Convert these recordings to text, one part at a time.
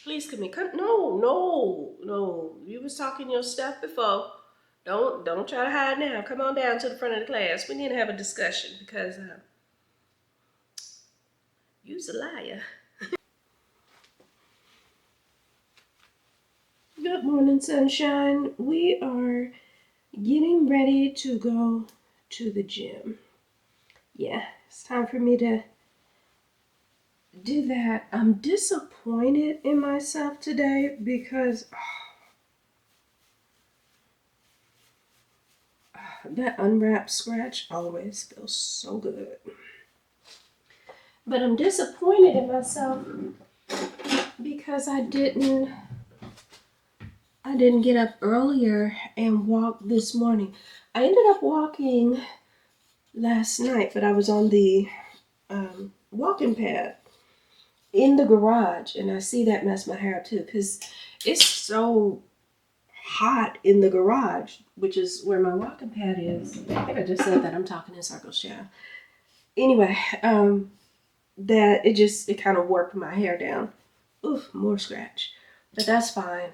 Please come in. Come. No, no, no. You was talking your stuff before. Don't try to hide now. Come on down to the front of the class. We need to have a discussion because you's a liar. Good morning, sunshine. We are getting ready to go to the gym. Yeah, it's time for me to do that. I'm disappointed in myself today because that unwrapped scratch always feels so good. But I'm disappointed in myself because I didn't get up earlier and walk this morning. I ended up walking last night, but I was on the walking pad in the garage, and I see that messed my hair up too because it's so hot in the garage, which is where my walking pad is. I think I just said that. I'm talking in circles, child. Anyway, that it kind of worked my hair down. Oof, more scratch, but that's fine.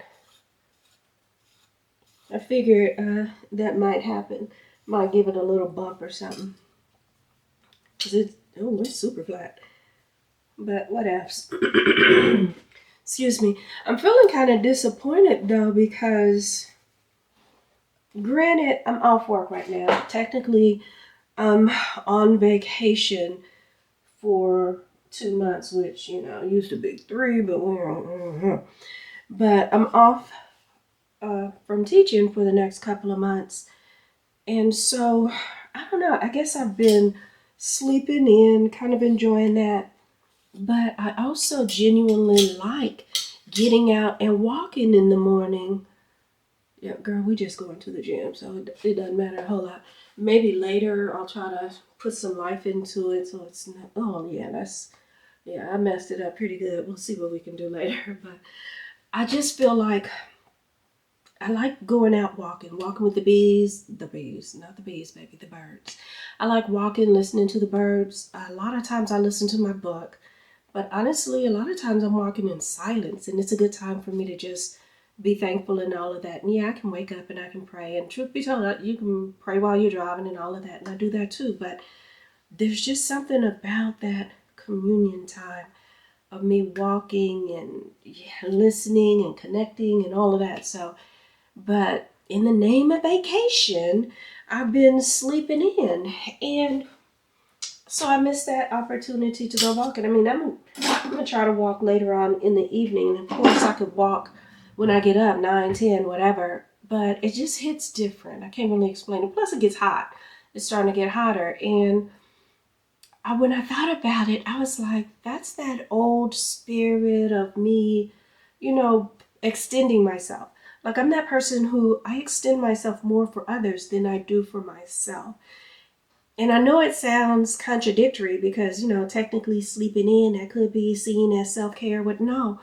I figured that might happen. Might give it a little bump or something. Cause it's super flat. But what else? Excuse me. I'm feeling kind of disappointed though because, granted, I'm off work right now. Technically, I'm on vacation for 2 months, which used to be three, but we're. But I'm off from teaching for the next couple of months. And so, I don't know, I guess I've been sleeping in, kind of enjoying that. But I also genuinely like getting out and walking in the morning. Yeah, girl, we just going to the gym, so it doesn't matter a whole lot. Maybe later I'll try to put some life into it so it's not, oh yeah, I messed it up pretty good. We'll see what we can do later. But I just feel like I like going out walking with the bees, not the bees, baby, the birds. I like walking, listening to the birds. A lot of times I listen to my book, but honestly, a lot of times I'm walking in silence, and it's a good time for me to just be thankful and all of that. And yeah, I can wake up and I can pray, and truth be told, you can pray while you're driving and all of that, and I do that too. But there's just something about that communion time of me walking and listening and connecting and all of that. So but in the name of vacation, I've been sleeping in. And so I missed that opportunity to go walking. I mean, I'm going to try to walk later on in the evening. And of course, I could walk when I get up, 9, 10, whatever. But it just hits different. I can't really explain it. Plus, it gets hot. It's starting to get hotter. And when I thought about it, I was like, that's that old spirit of me, you know, extending myself. Like, I'm that person who I extend myself more for others than I do for myself. And I know it sounds contradictory because, technically sleeping in, that could be seen as self care, but no,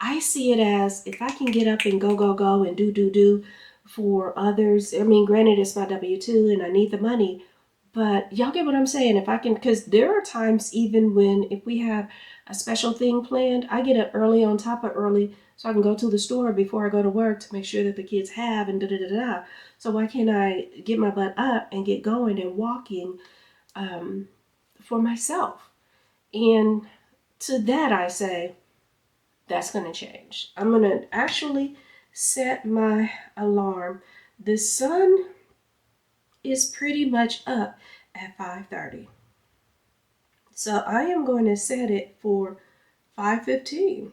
I see it as if I can get up and go and do for others. I mean, granted, it's my W 2 and I need the money, but y'all get what I'm saying? If I can, because there are times even when if we have a special thing planned, I get up early on top of early so I can go to the store before I go to work to make sure that the kids have and da da da da. So why can't I get my butt up and get going and walking um, for myself? And to that I say, that's going to change. I'm going to actually set my alarm. The sun is pretty much up at 5:30. So I am going to set it for 5:15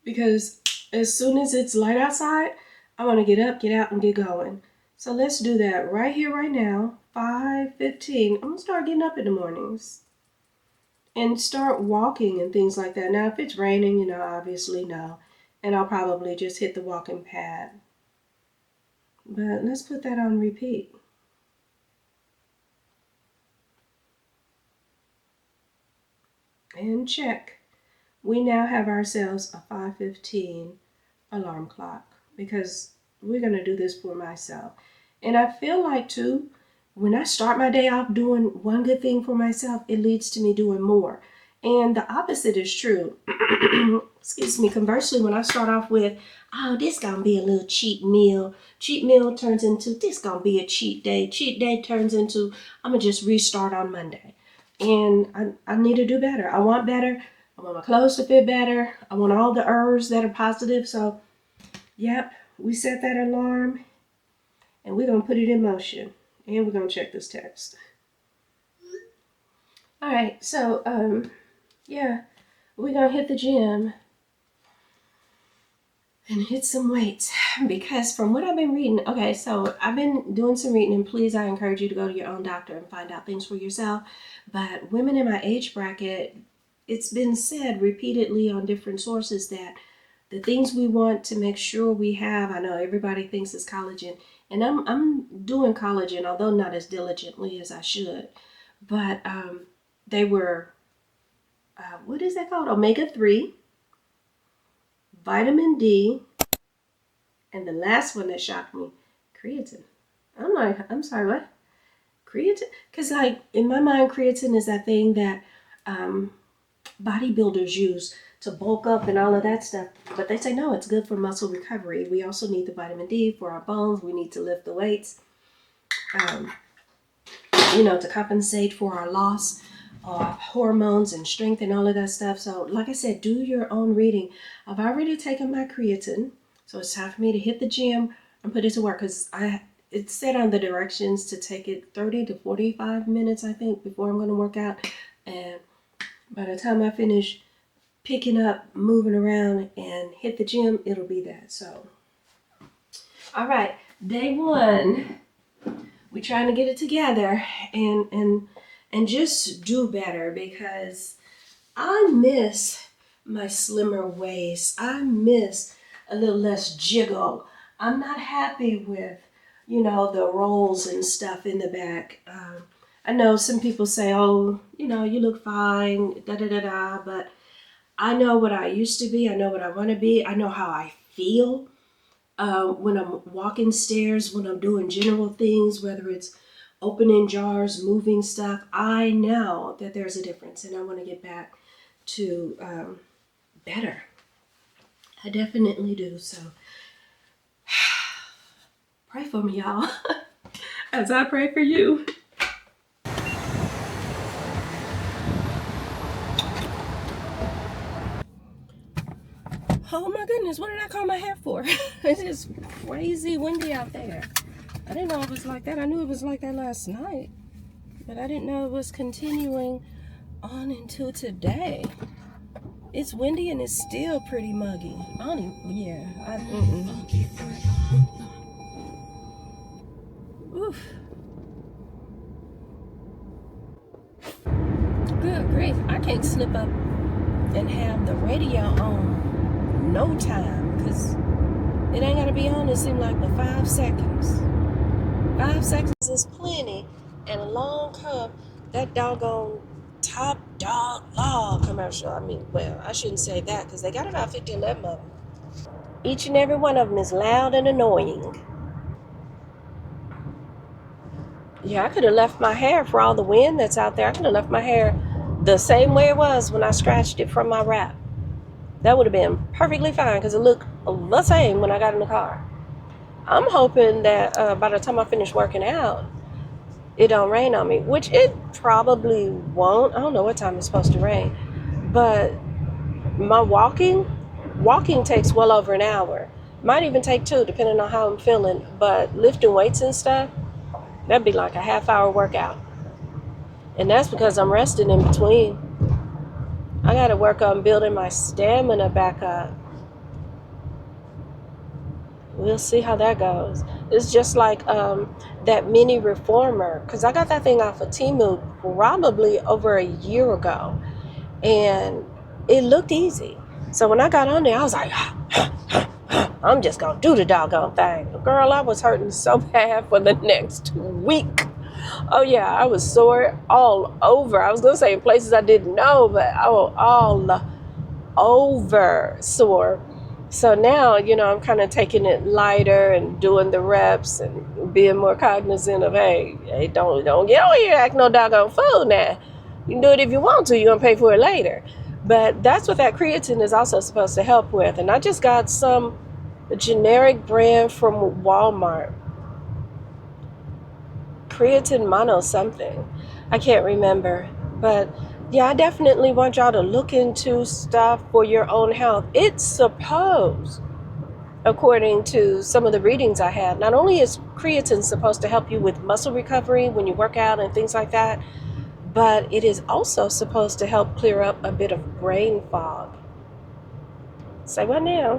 because as soon as it's light outside, I want to get up, get out, and get going. So let's do that right here, right now. 5:15. I'm going to start getting up in the mornings and start walking and things like that. Now, if it's raining, obviously no. And I'll probably just hit the walking pad. But let's put that on repeat. And check. We now have ourselves a 5:15 alarm clock because we're going to do this for myself. And I feel like, too, when I start my day off doing one good thing for myself, it leads to me doing more. And the opposite is true. Excuse me. Conversely, when I start off with, oh, this gonna be a little cheat meal turns into this gonna be a cheat day turns into I'm gonna just restart on Monday. And I need to do better. I want better. I want my clothes to fit better. I want all the herbs that are positive. So, yep, we set that alarm and we're gonna put it in motion. And we're gonna check this text. All right, so yeah, we're gonna hit the gym and hit some weights because from what I've been reading, okay, so I've been doing some reading, and please, I encourage you to go to your own doctor and find out things for yourself. But women in my age bracket, it's been said repeatedly on different sources that the things we want to make sure we have, I know everybody thinks it's collagen, and I'm doing collagen, although not as diligently as I should, but they were, what is that called? Omega-3, vitamin D, and the last one that shocked me, creatine. I'm like, I'm sorry, what? Creatine? Because like in my mind, creatine is that thing that bodybuilders use to bulk up and all of that stuff. But they say no, it's good for muscle recovery. We also need the vitamin D for our bones. We need to lift the weights, to compensate for our loss of hormones and strength and all of that stuff. So like I said, do your own reading. I've already taken my creatine. So it's time for me to hit the gym and put it to work because it said on the directions to take it 30 to 45 minutes, I think, before I'm going to work out. And by the time I finish picking up, moving around, and hit the gym, it'll be that. So, all right, day one, we're trying to get it together and just do better because I miss my slimmer waist. I miss a little less jiggle. I'm not happy with, the rolls and stuff in the back. I know some people say, oh, you look fine, da-da-da-da, but I know what I used to be. I know what I want to be. I know how I feel when I'm walking stairs, when I'm doing general things, whether it's opening jars, moving stuff. I know that there's a difference, and I want to get back to better. I definitely do. So pray for me, y'all, as I pray for you. Oh my goodness, what did I call my hair for? It's just crazy windy out there. I didn't know it was like that. I knew it was like that last night, but I didn't know it was continuing on into today. It's windy and it's still pretty muggy. I don't even, yeah. Oof. Good grief. I can't slip up and have the radio on no time because it ain't got to be on, it seems like, but 5 seconds. 5 seconds is plenty. And along come that doggone Top Dog Law commercial. I mean, well, I shouldn't say that because they got about 50, 11 of them. Each and every one of them is loud and annoying. Yeah, I could have left my hair for all the wind that's out there. I could have left my hair the same way it was when I scratched it from my wrap. That would have been perfectly fine because it looked the same when I got in the car. I'm hoping that by the time I finish working out, it don't rain on me, which it probably won't. I don't know what time it's supposed to rain, but my walking takes well over an hour. Might even take 2, depending on how I'm feeling. But lifting weights and stuff, that'd be like a half-hour workout. And that's because I'm resting in between. I got to work on building my stamina back up. We'll see how that goes. It's just like that mini reformer, because I got that thing off of Temu probably over a year ago, and it looked easy. So when I got on there, I was like, I'm just gonna do the doggone thing. Girl, I was hurting so bad for the next week. Oh yeah, I was sore all over. I was gonna say in places I didn't know, but all over sore. So now, I'm kind of taking it lighter and doing the reps and being more cognizant of, hey, don't get on here, act no doggone fool now. You can do it if you want to. You're going to pay for it later. But that's what that creatine is also supposed to help with. And I just got some generic brand from Walmart. Creatine mono something. I can't remember. But yeah, I definitely want y'all to look into stuff for your own health. It's supposed, according to some of the readings I had, not only is creatine supposed to help you with muscle recovery when you work out and things like that, but it is also supposed to help clear up a bit of brain fog. Say what now?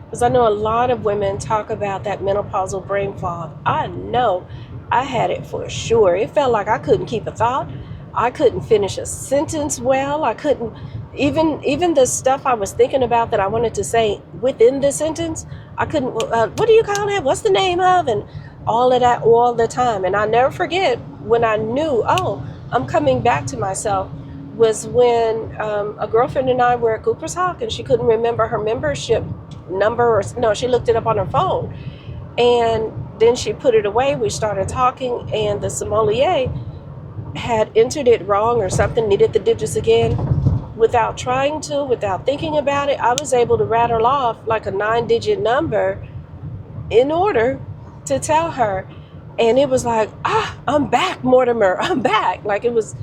Because I know a lot of women talk about that menopausal brain fog. I know I had it for sure. It felt like I couldn't keep a thought. I couldn't finish a sentence well. I couldn't even the stuff I was thinking about that I wanted to say within the sentence. I couldn't. What do you call that? What's the name of? And all of that all the time. And I never forget when I knew. Oh, I'm coming back to myself was when a girlfriend and I were at Cooper's Hawk and she couldn't remember her membership number, or no, she looked it up on her phone. And then she put it away. We started talking, and the sommelier had entered it wrong or something, needed the digits again. Without thinking about it, I was able to rattle off like a 9-digit number in order to tell her. And it was like, I'm back, Mortimer, I'm back. Like it was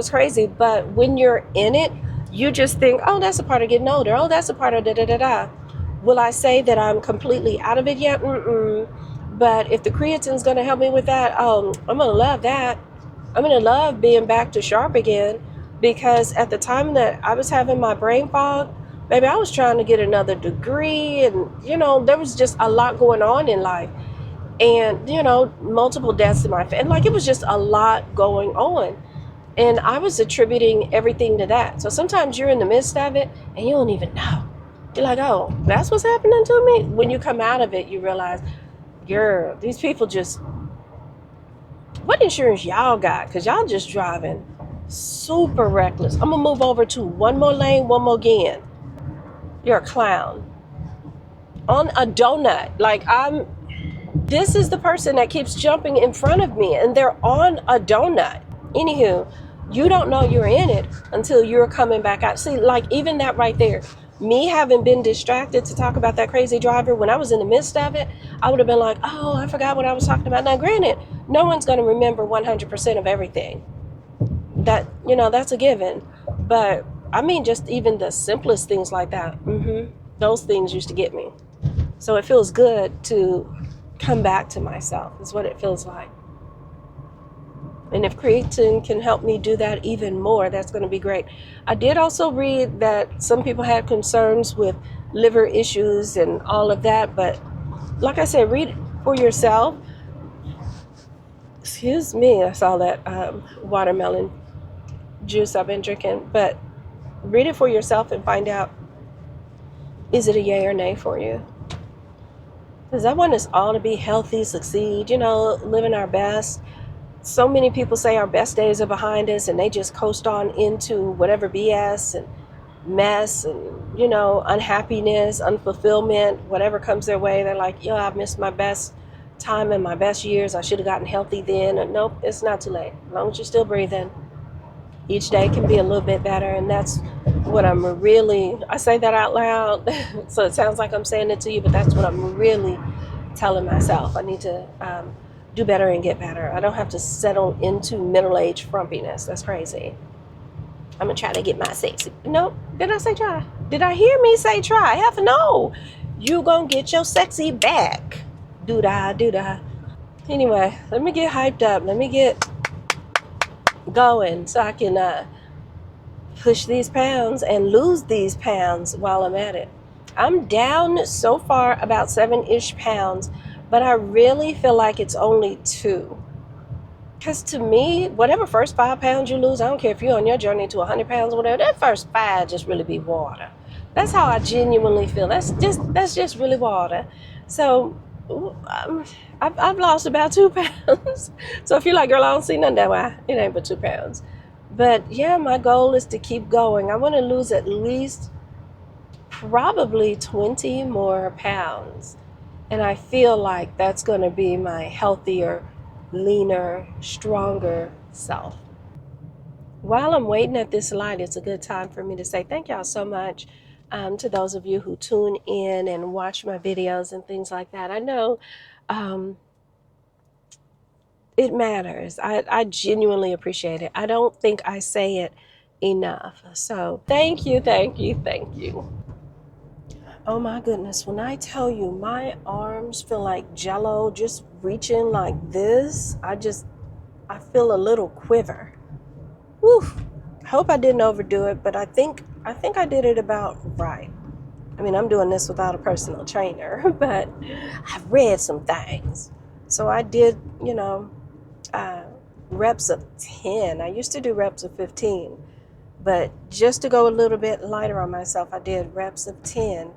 crazy. But when you're in it, you just think, oh, that's a part of getting older. Oh, that's a part of da da da da. Will I say that I'm completely out of it yet? Mm-mm. But if the creatine's going to help me with that, I'm going to love that. I'm going to love being back to sharp again, because at the time that I was having my brain fog, maybe I was trying to get another degree, and there was just a lot going on in life, and multiple deaths in my family. Like, it was just a lot going on, and I was attributing everything to that. So sometimes you're in the midst of it and you don't even know. You're like, oh, that's what's happening to me. When you come out of it, you realize, girl, these people just, what insurance y'all got? Because y'all just driving super reckless. I'm going to move over to one more lane, one more again. You're a clown. On a donut. Like, this is the person that keeps jumping in front of me, and they're on a donut. Anywho, you don't know you're in it until you're coming back out. See, like, even that right there, me having been distracted to talk about that crazy driver, when I was in the midst of it, I would have been like, oh, I forgot what I was talking about. Now, granted, no one's going to remember 100% of everything. That's a given. But I mean, just even the simplest things like that, those things used to get me. So it feels good to come back to myself, is what it feels like. And if creatine can help me do that even more, that's going to be great. I did also read that some people had concerns with liver issues and all of that, but like I said, read it for yourself. Excuse me, I saw that watermelon juice I've been drinking, but read it for yourself and find out, is it a yay or nay for you? Because I want us all to be healthy, succeed, living our best. So many people say our best days are behind us, and they just coast on into whatever BS and mess and, unhappiness, unfulfillment, whatever comes their way. They're like, yo, I've missed my best time and my best years. I should have gotten healthy then. And nope, it's not too late. As long as you're still breathing, each day can be a little bit better. And that's what I say that out loud. So it sounds like I'm saying it to you, but that's what I'm really telling myself. I need to do better and get better. I don't have to settle into middle-aged frumpiness. That's crazy. I'm gonna try to get my sexy. Nope. Did I say try? Did I hear me say try? Hell no. You gonna get your sexy back. Do-da. Anyway, let me get hyped up. Let me get going so I can push these pounds and lose these pounds while I'm at it. I'm down so far about 7-ish pounds, but I really feel like it's only 2. Because to me, whatever first 5 pounds you lose, I don't care if you're on your journey to 100 pounds or whatever, that first 5 just really be water. That's how I genuinely feel. That's just really water. So I've lost about 2 pounds. So if you're like, girl, I don't see nothing that way, it ain't but 2 pounds. But yeah, my goal is to keep going. I want to lose at least probably 20 more pounds. And I feel like that's going to be my healthier, leaner, stronger self. While I'm waiting at this light, it's a good time for me to say thank y'all so much to those of you who tune in and watch my videos and things like that. I know it matters. I genuinely appreciate it. I don't think I say it enough. So thank you, thank you, thank you. Oh my goodness, when I tell you my arms feel like jello just reaching like this, I feel a little quiver. Whew. I hope I didn't overdo it, but I think I did it about right. I mean, I'm doing this without a personal trainer, but I've read some things. So I did, uh, reps of 10. I used to do reps of 15, but just to go a little bit lighter on myself, I did reps of 10,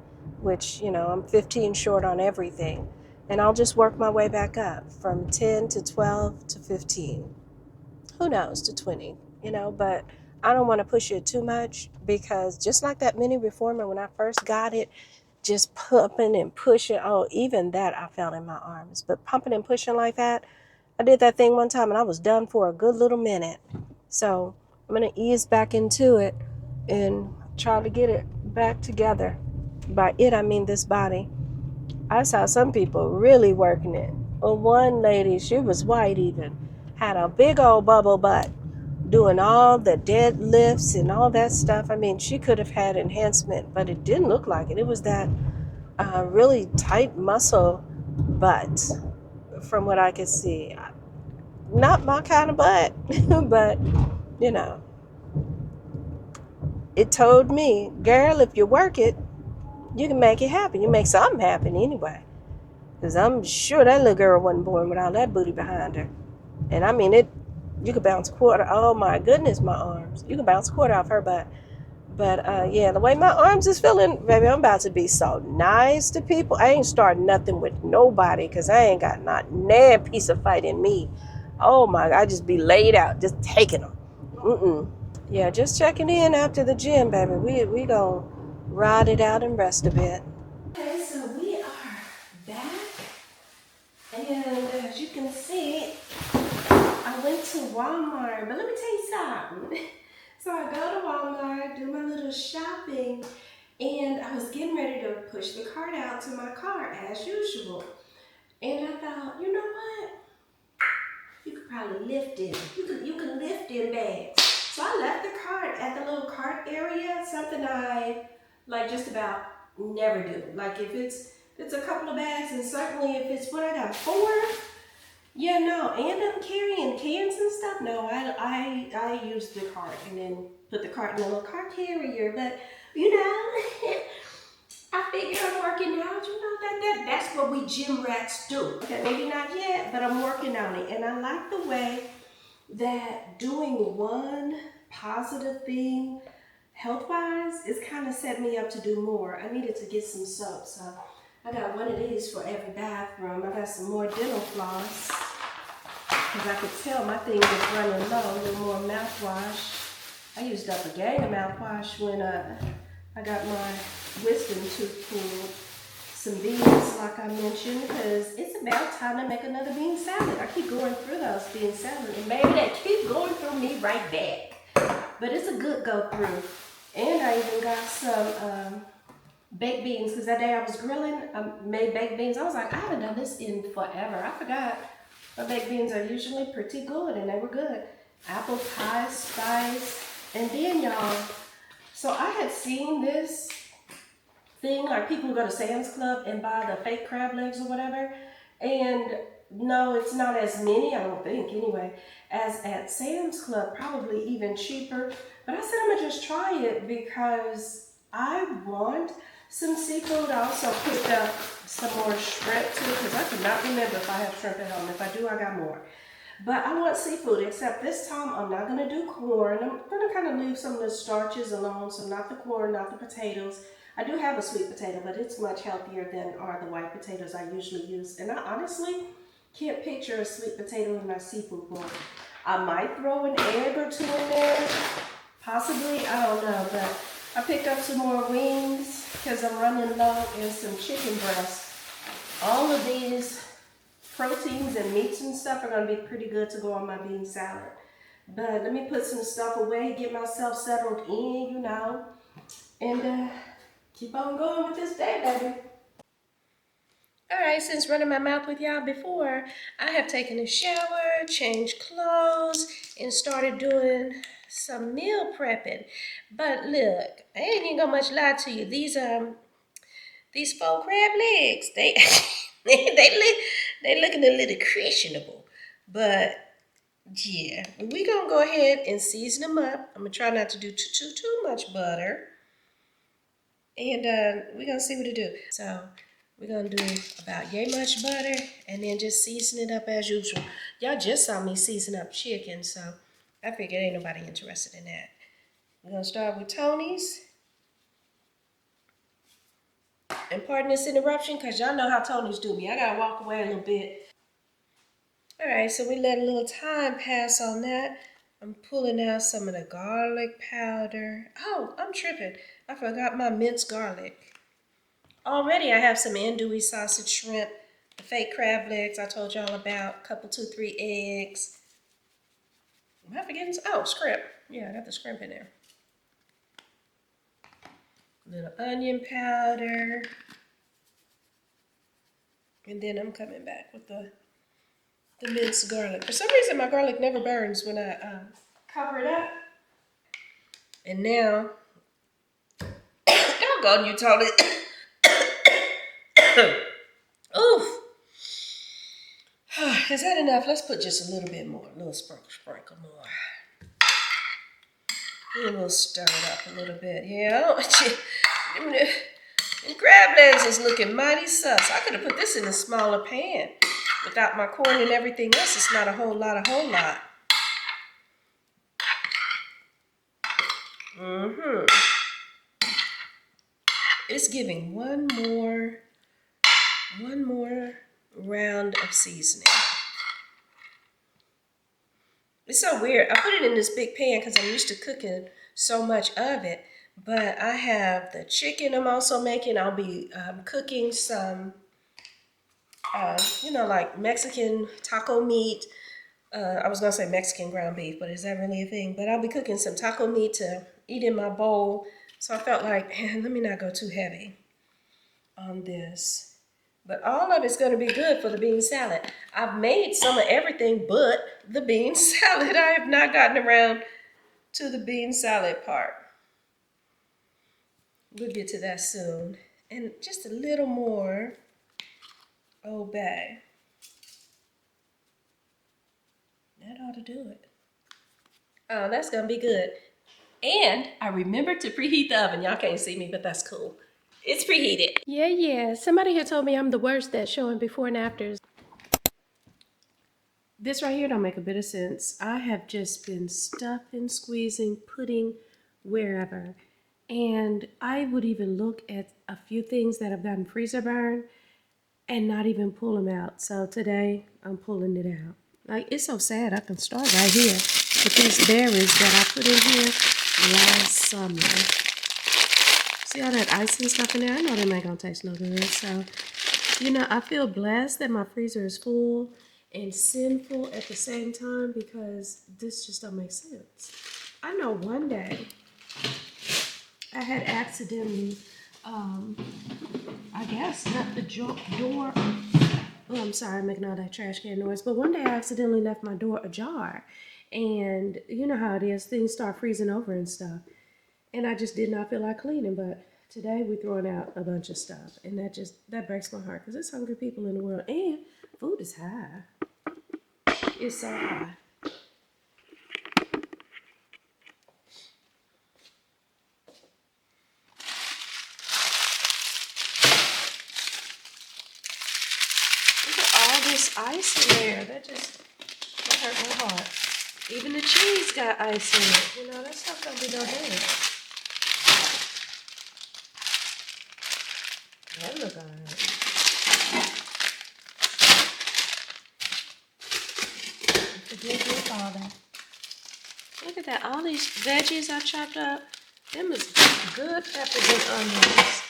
which, I'm 15 short on everything. And I'll just work my way back up from 10 to 12 to 15. Who knows, to 20, but I don't want to push it too much because just like that mini reformer, when I first got it, just pumping and pushing, oh, even that I felt in my arms, but pumping and pushing like that, I did that thing one time and I was done for a good little minute. So I'm going to ease back into it and try to get it back together. By it, I mean this body. I saw some people really working it. Well, one lady, she was white even, had a big old bubble butt, doing all the deadlifts and all that stuff. I mean, she could have had enhancement, but it didn't look like it. It was that really tight muscle butt, from what I could see. Not my kind of butt, but you know, it told me, girl, if you work it, you can make it happen. You make something happen anyway. Because I'm sure that little girl wasn't born with all that booty behind her. And I mean, you could bounce a quarter. Oh my goodness, my arms. You can bounce a quarter off her butt. But yeah, the way my arms is feeling, baby, I'm about to be so nice to people. I ain't starting nothing with nobody because I ain't got not a piece of fight in me. Oh my, I just be laid out, just taking them. Yeah, just checking in after the gym, baby. We gonna ride it out and rest a bit. Okay, so we are back, and as you can see, I went to Walmart, but let me tell you something. So I go to Walmart, do my little shopping, and I was getting ready to push the cart out to my car as usual. And I thought, you know what? You could probably lift it. You can lift in bags. So I left the cart at the little cart area, something I like just about never do. Like if it's a couple of bags, and certainly if it's what I got, 4. Yeah, no, and I'm carrying cans and stuff. No, I use the cart and then put the cart in a little cart carrier. But I figure I'm working out. That's what we gym rats do. Okay, maybe not yet, but I'm working on it, and I like the way that doing one positive thing health-wise is kind of set me up to do more. I needed to get some soap, so I got one of these for every bathroom. I got some more dental floss because I could tell my thing was running low. A little more mouthwash. I used up a gang of mouthwash when I got my wisdom tooth pulled. Some beans, like I mentioned, because it's about time to make another bean salad. I keep going through those bean salad, and maybe they keep going through me right back. But it's a good go through. And I even got some baked beans, because that day I was grilling, I made baked beans. I was like, I haven't done this in forever. I forgot. My baked beans are usually pretty good, and they were good. Apple pie spice. And then, y'all, so I had seen this thing, like people who go to Sam's Club and buy the fake crab legs or whatever, and no, it's not as many, I don't think anyway, as at Sam's Club, probably even cheaper. But I said I'm gonna just try it because I want some seafood. I also picked up some more shrimp too, because I cannot remember if I have shrimp at home. If I do, I got more. But I want seafood, except this time I'm not gonna do corn. I'm gonna kind of leave some of the starches alone, so not the corn, not the potatoes. I do have a sweet potato, but it's much healthier than are the white potatoes I usually use. And I honestly can't picture a sweet potato in my seafood bowl. I might throw an egg or 2 in there, possibly, I don't know. But I picked up some more wings because I'm running low, and some chicken breast. All of these proteins and meats and stuff are going to be pretty good to go on my bean salad. But let me put some stuff away, get myself settled in, and keep on going with this day, baby. All right, since running my mouth with y'all before, I have taken a shower, changed clothes, and started doing some meal prepping. But look, I ain't even gonna much lie to you. These faux crab legs, they looking a little questionable. But yeah, we gonna go ahead and season them up. I'm gonna try not to do too much butter, and we're gonna see what to do. So we're gonna do about yay much butter, and then just season it up as usual. Y'all just saw me season up chicken, so I figured ain't nobody interested in that. We're gonna start with Tony's. And pardon this interruption, because y'all know how Tony's do me. I gotta walk away a little bit. All right, so we let a little time pass on that. I'm pulling out some of the garlic powder. Oh, I'm tripping. I forgot my minced garlic. Already I have some andouille sausage shrimp, the fake crab legs I told y'all about, couple, 2, 3 eggs. Am I forgetting? Oh, shrimp. Yeah, I got the shrimp in there. Little onion powder. And then I'm coming back with the minced garlic. For some reason, my garlic never burns when I cover it up. And now, doggone you, Tony. Oof. Is that enough? Let's put just a little bit more, a little sprinkle more. And we'll stir it up a little bit. Yeah, and crab legs is looking mighty sus. I could have put this in a smaller pan. Without my corn and everything else, it's not a whole lot. It's giving one more round of seasoning. It's so weird. I put it in this big pan because I'm used to cooking so much of it. But I have the chicken I'm also making. I'll be cooking some, like Mexican taco meat. I was going to say Mexican ground beef, but is that really a thing? But I'll be cooking some taco meat to eat in my bowl. So I felt like, let me not go too heavy on this. But all of it's going to be good for the bean salad. I've made some of everything but the bean salad. I have not gotten around to the bean salad part. We'll get to that soon. And just a little more Old Bay. That ought to do it. Oh, that's going to be good. And I remembered to preheat the oven. Y'all can't see me, but that's cool. It's preheated. Yeah. Somebody had told me I'm the worst at showing before and afters. This right here don't make a bit of sense. I have just been stuffing, squeezing, putting wherever. And I would even look at a few things that have gotten freezer burn and not even pull them out. So today I'm pulling it out. Like, it's so sad. I can start right here with these berries that I put in here last summer. See all that ice and stuff in there? I know them ain't gonna taste no good. So, I feel blessed that my freezer is full and sinful at the same time because this just don't make sense. I know one day I had accidentally, I guess, left the door. Oh, I'm sorry, I'm making all that trash can noise. But one day I accidentally left my door ajar. And you know how it is, things start freezing over and stuff. And I just did not feel like cleaning. But today we're throwing out a bunch of stuff. And that breaks my heart because there's hungry people in the world. And food is high. It's so high. Look at all this ice in there. That hurt my heart. Even the cheese got ice in it. That stuff don't be no good. That look alright. Forgive me, Father. Look at that. All these veggies I chopped up. Them is good peppers and onions.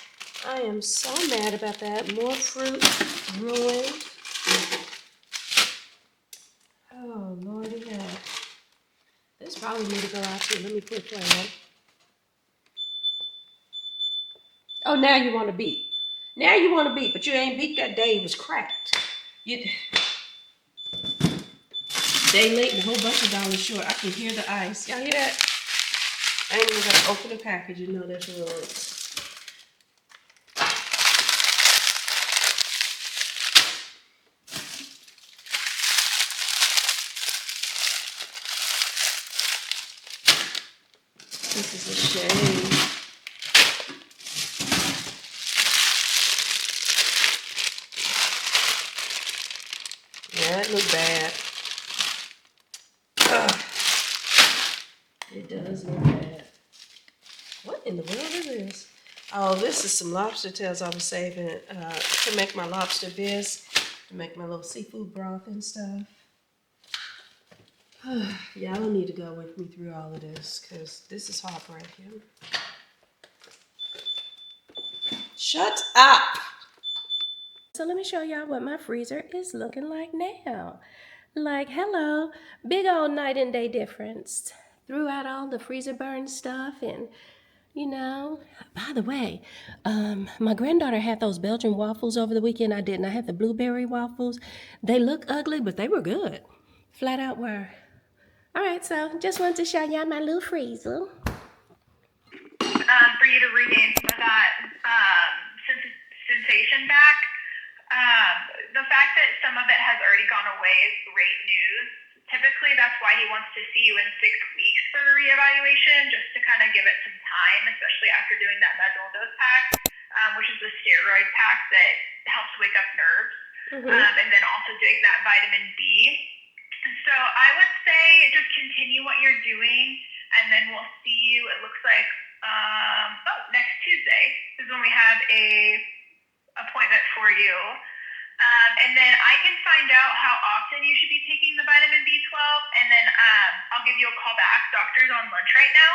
I am so mad about that. More fruit ruined. Oh, Lordy help. probably need to go out too. Let me quit playing. Oh, now you want to beat. Now you want to beat, but you ain't beat that day. It was cracked. You day late and a whole bunch of dollars short. I can hear the ice. Y'all hear that? I ain't even gonna open the package. You know that's rules. This is a shame. Yeah, it looks bad. Ugh. It does look bad. What in the world is this? Oh, this is some lobster tails I was saving to make my lobster bisque, to make my little seafood broth and stuff. Y'all don't need to go with me through all of this because this is heartbreaking. Shut up! So let me show y'all what my freezer is looking like now. Like, hello, big old night and day difference. Threw out all the freezer burn stuff and, you know, by the way, my granddaughter had those Belgian waffles over the weekend. I didn't. I had the blueberry waffles. They look ugly, but they were good. Flat out were. All right, so just wanted to show y'all my little freezer. For you to regain some of that sensation back. The fact that some of it has already gone away is great news. Typically, that's why he wants to see you in 6 weeks for a reevaluation, just to kind of give it some time, especially after doing that medrol dose pack, which is a steroid pack that helps wake up nerves, and then also doing that vitamin B. So I would say just continue what you're doing, and then we'll see you, it looks like, next Tuesday is when we have a appointment for you. And then I can find out how often you should be taking the vitamin B12, and then I'll give you a call back. Doctor's on lunch right now,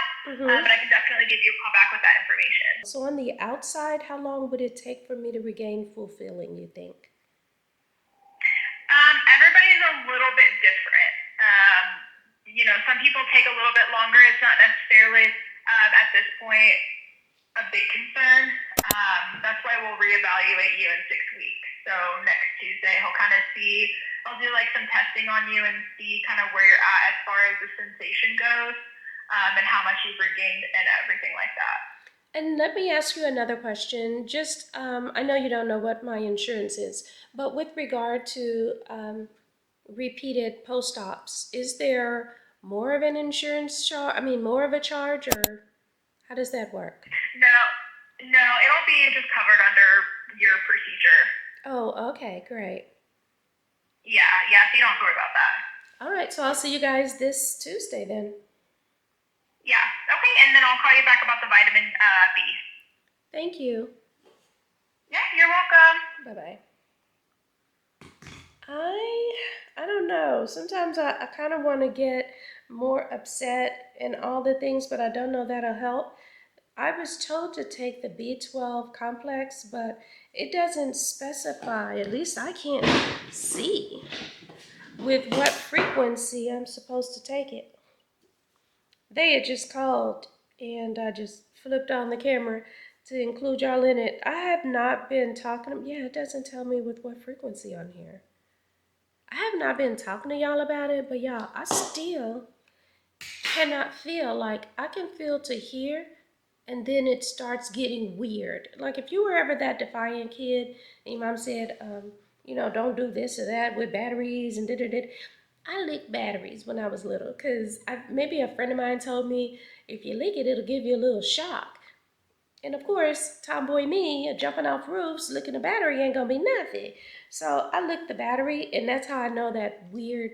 but I can definitely give you a call back with that information. So on the outside, how long would it take for me to regain full feeling, you think? Everybody's a little bit different. Some people take a little bit longer. It's not necessarily at this point a big concern. That's why we'll reevaluate you in 6 weeks. So next Tuesday, I'll do like some testing on you and see kind of where you're at as far as the sensation goes, and how much you've regained and everything like that. And let me ask you another question. Just, I know you don't know what my insurance is, but with regard to repeated post-ops, is there more of an insurance charge? I mean, more of a charge, or how does that work? No, it'll be just covered under your procedure. Oh, okay, great. Yeah, so you don't have to worry about that. All right, so I'll see you guys this Tuesday then. Yeah, okay, and then I'll call you back about the vitamin B. Thank you. Yeah, you're welcome. Bye-bye. I don't know. Sometimes I kind of want to get more upset and all the things, but I don't know that'll help. I was told to take the B12 complex, but it doesn't specify, at least I can't see, with what frequency I'm supposed to take it. They had just called, and I just flipped on the camera to include y'all in it. I have not been talking, yeah, it doesn't tell me with what frequency on here. I have not been talking to y'all about it, but y'all, I still cannot feel. Like, I can feel to here, and then it starts getting weird. Like, if you were ever that defiant kid, and your mom said, don't do this or that with batteries and da-da-da. I licked batteries when I was little, because maybe a friend of mine told me, if you lick it, it'll give you a little shock. And of course, tomboy me, jumping off roofs, licking a battery ain't gonna be nothing. So I licked the battery, and that's how I know that weird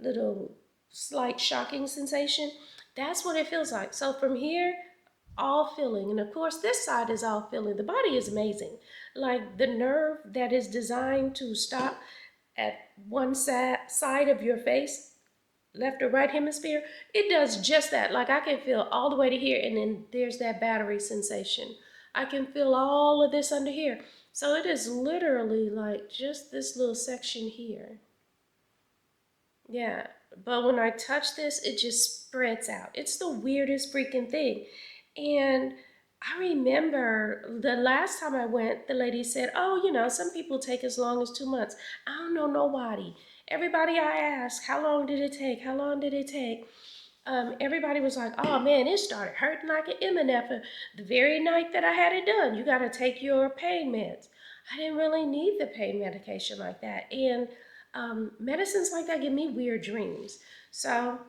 little slight shocking sensation. That's what it feels like. So from here, all feeling. And of course, this side is all feeling. The body is amazing. Like the nerve that is designed to stop at one side of your face, left or right hemisphere, it does just that. Like I can feel all the way to here, and then there's that battery sensation. I can feel all of this under here. So it is literally like just this little section here. Yeah, But when I touch this, it just spreads out. It's the weirdest freaking thing. And I remember the last time I went, the lady said, "Oh, some people take as long as 2 months." I don't know nobody. Everybody I asked, "How long did it take? How long did it take?" Everybody was like, "Oh man, it started hurting like an MNF the very night that I had it done. You got to take your pain meds." I didn't really need the pain medication like that. And medicines like that give me weird dreams. So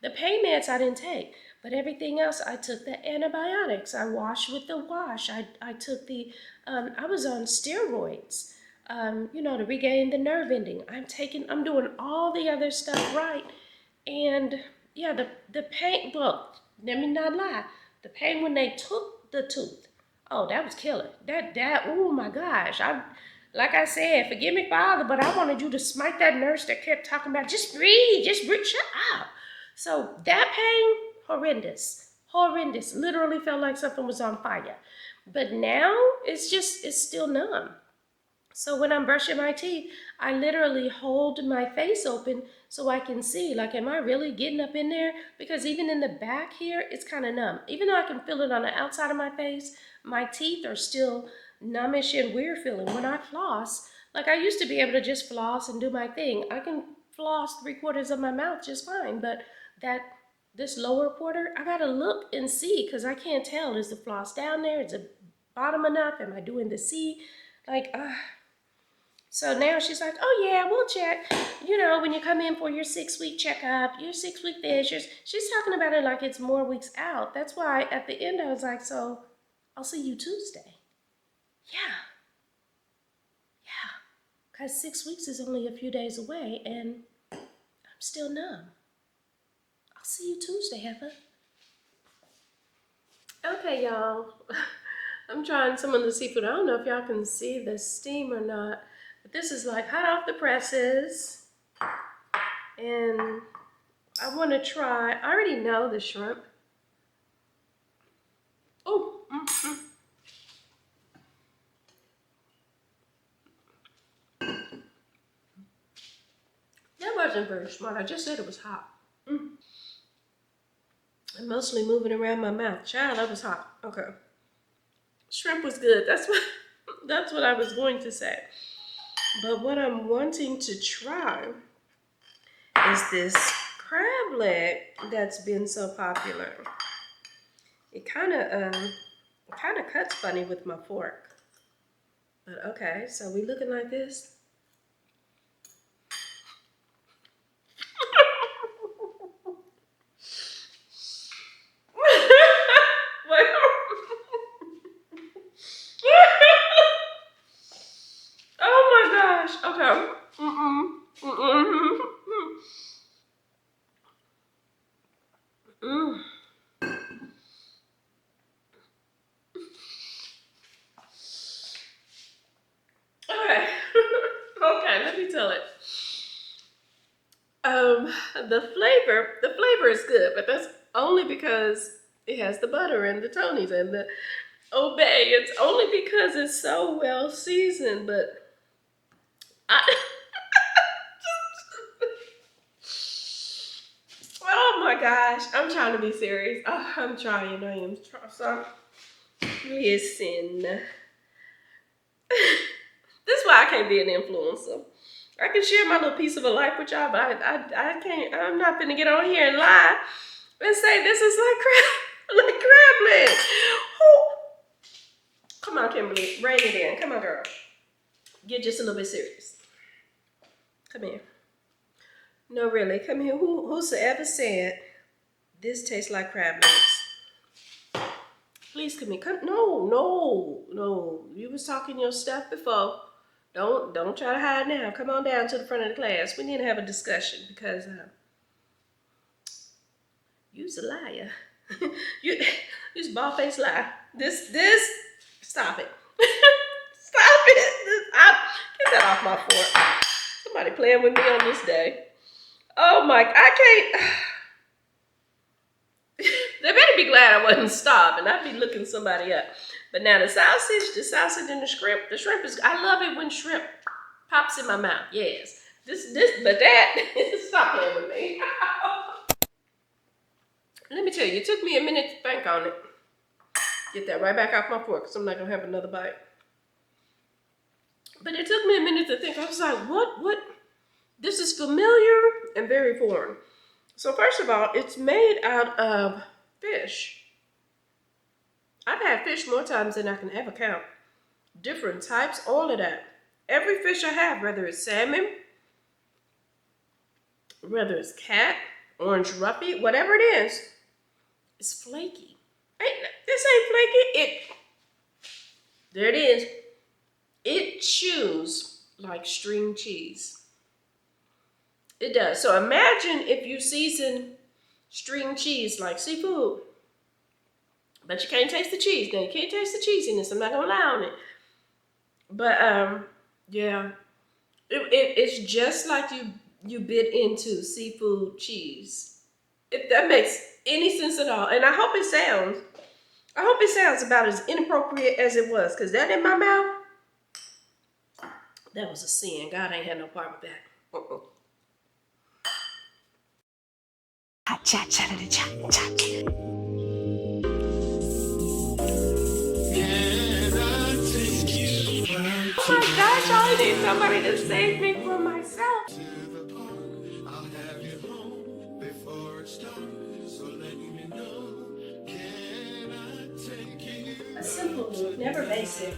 the pain meds I didn't take, but everything else I took the antibiotics. I washed with the wash. I took I was on steroids, to regain the nerve ending. I'm doing all the other stuff right. And yeah, the pain, well, let me not lie. The pain when they took the tooth, oh, that was killer. Oh my gosh. Like I said, forgive me, Father, but I wanted you to smite that nurse that kept talking about just breathe, shut up. So that pain, horrendous, horrendous. Literally felt like something was on fire. But now it's still numb. So when I'm brushing my teeth, I literally hold my face open so I can see, like, am I really getting up in there? Because even in the back here, it's kind of numb. Even though I can feel it on the outside of my face, my teeth are still numbish and weird feeling. When I floss, like I used to be able to just floss and do my thing. I can floss 3/4 of my mouth just fine, but that this lower quarter, I gotta look and see because I can't tell. Is the floss down there? Is the bottom enough? Am I doing the C? Like, so now she's like, "Oh yeah, we'll check. When you come in for your 6-week checkup, your 6-week this." She's talking about it like it's more weeks out. That's why at the end I was like, "So I'll see you Tuesday." Yeah, yeah. Because 6 weeks is only a few days away and I'm still numb. I'll see you Tuesday, Heather. Okay, y'all. I'm trying some of the seafood. I don't know if y'all can see the steam or not, but this is like hot off the presses. And I want to try, I already know the shrimp. Oh, that wasn't very smart. I just said it was hot. I'm mostly moving around my mouth. Child, that was hot. Okay. Shrimp was good. That's what I was going to say. But what I'm wanting to try is this crab leg that's been so popular. It kind of cuts funny with my fork. But okay, so we looking like this. Wait. Oh my gosh. Okay. Mm-mm. Mm-mm. Mm. Okay. Okay, let me tell it. Um, the flavor is good, but that's only because it has the butter and the Tonys and the Obey. It's only because it's so well seasoned, but I oh my gosh, I'm trying to be serious. Oh, I'm trying. I am trying. So, listen, this is why I can't be an influencer. I can share my little piece of a life with y'all, but I can't. I'm not gonna get on here and lie and say this is like crab leg. Oh, come on, Kimberly, rein it in. Come on, girl. Get just a little bit serious. Come here. No, really, come here. Whosoever said this tastes like crab legs? Please come here. Come. No, no, no. You was talking your stuff before. Don't try to hide now. Come on down to the front of the class. We need to have a discussion because you's a liar. you you's bald-faced liar. This stop it. Stop it. Get that off my fork. Somebody playing with me on this day. Oh my, I can't. They better be glad I wasn't starving. I'd be looking somebody up. But now the sausage and the shrimp is, I love it when shrimp pops in my mouth. Yes. But that, stop playing with me. Let me tell you, it took me a minute to think on it. Get that right back off my fork, because I'm not gonna have another bite. But it took me a minute to think. I was like, what? This is familiar and very foreign. So first of all, it's made out of fish. I've had fish more times than I can ever count. Different types, all of that. Every fish I have, whether it's salmon, whether it's cat, orange roughy, whatever it is, it's flaky. This ain't flaky. There it is. It chews like string cheese. It does. So imagine if you season string cheese like seafood, but you can't taste the cheese. Now you can't taste the cheesiness. I'm not gonna lie on it. But yeah, it's just like you bit into seafood cheese. If that makes any sense at all, and I hope it sounds about as inappropriate as it was, because that in my mouth, that was a sin. God ain't had no part with that. Hot chat, chat, chat, chat. Oh my gosh, I need somebody to save me from myself. A simple move, never basic.